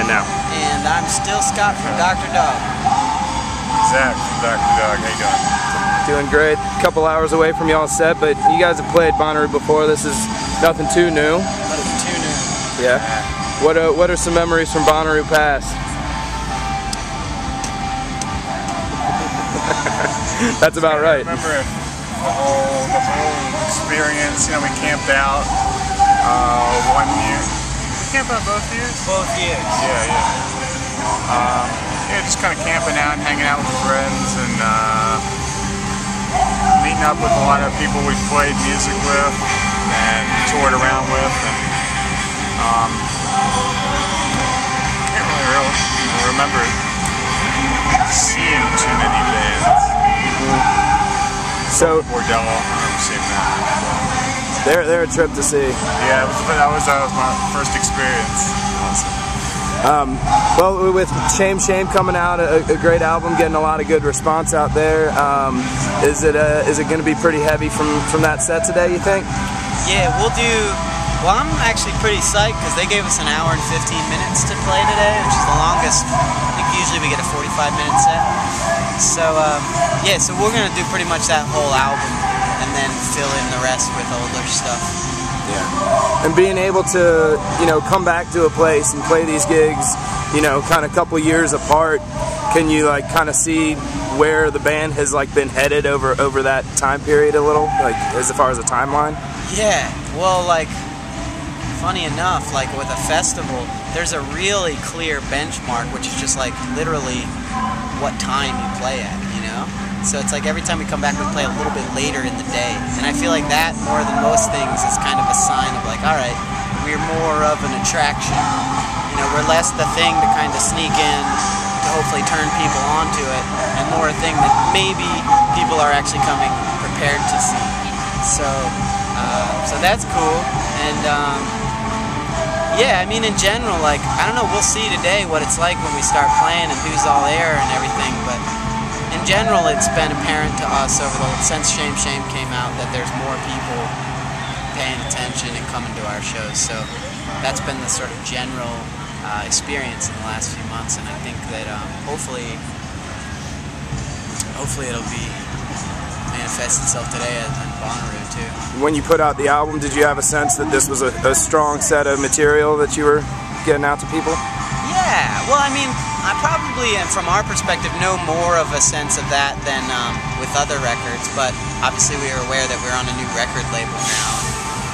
And now. And I'm still Scott from Dr. Dog. Zach from Dr. Dog. How you doing? Doing great. A couple hours away from y'all's set, but you guys have played Bonnaroo before. This is nothing too new. Nothing too new. Yeah. What are some memories from Bonnaroo past? That's about right. I remember the whole experience. You know, we camped out 1 year. We camped out both years? Both years. Yeah. Yeah, just kind of camping out and hanging out with friends and meeting up with a lot of people we played music with and toured around with. And can't really remember seeing too many bands. So Bordello, I remember seeing that. They're a trip to see. Yeah, that was my first experience. Well, with Shame coming out, a great album, getting a lot of good response out there. Is it going to be pretty heavy from that set today, you think? Yeah, we'll do. Well, I'm actually pretty psyched because they gave us an hour and 15 minutes to play today, which is the longest. I think usually we get a 45-minute set. So yeah, so we're gonna do pretty much that whole album and then fill in the rest with older stuff. Yeah. And being able to, come back to a place and play these gigs, kind of a couple years apart, can you kind of see where the band has been headed over that time period a little, as far as a timeline? Yeah. Well, funny enough, with a festival, there's a really clear benchmark, which is just literally what time you play at, So it's every time we come back, we play a little bit later in the day. And I feel like that, more than most things, is kind of a sign of alright, we're more of an attraction. We're less the thing to kind of sneak in to hopefully turn people onto it, and more a thing that maybe people are actually coming prepared to see. So that's cool. And yeah, I mean, in general, I don't know, we'll see today what it's like when we start playing and who's all there and everything, but in general, it's been apparent to us since Shame came out that there's more people paying attention and coming to our shows, so that's been the sort of general experience in the last few months, and I think that hopefully it'll manifest itself today at Bonnaroo too. When you put out the album, did you have a sense that this was a strong set of material that you were getting out to people? Yeah, well, I mean, I probably, from our perspective, know more of a sense of that than with other records, but obviously we are aware that we're on a new record label now.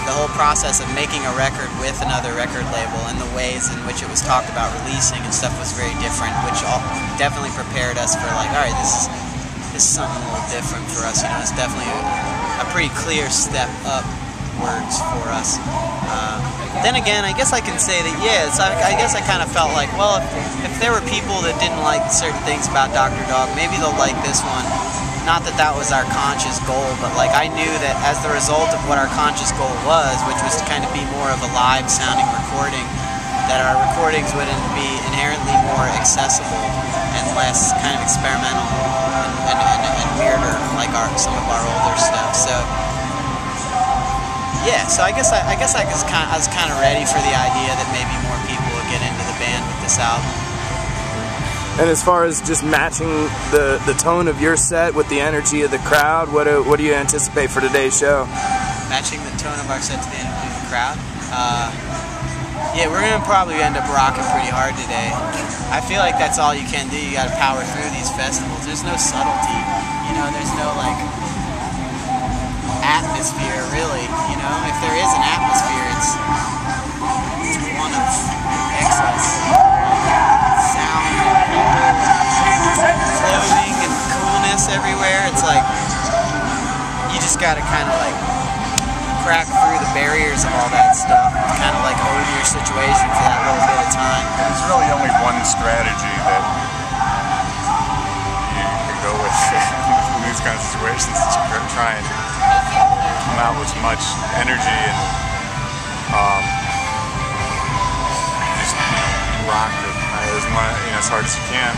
The whole process of making a record with another record label and the ways in which it was talked about releasing and stuff was very different, which definitely prepared us for alright, this is something a little different for us. It's definitely a pretty clear step upwards for us. Then again, I guess I can say that, yeah, I guess I kind of felt well, if there were people that didn't like certain things about Dr. Dog, maybe they'll like this one. Not that that was our conscious goal, but I knew that as the result of what our conscious goal was, which was to kind of be more of a live sounding recording, that our recordings would be inherently more accessible and less kind of experimental and weirder, some of our older stuff. So yeah, so I guess I was kind of ready for the idea that maybe more people would get into the band with this album. And as far as just matching the tone of your set with the energy of the crowd, what do you anticipate for today's show? Matching the tone of our set to the energy of the crowd? Yeah, we're going to probably end up rocking pretty hard today. I feel like that's all you can do. You got to power through these festivals. There's no subtlety, there's no atmosphere really, if there is an atmosphere, it's one of excess sound and floating and coolness everywhere. It's you just gotta kind of crack through the barriers of all that stuff, kind of own your situation for that little bit of time. There's really only one strategy that you can go with in these kind of situations, that you're trying to come out with as much energy and just rock it as hard as you can.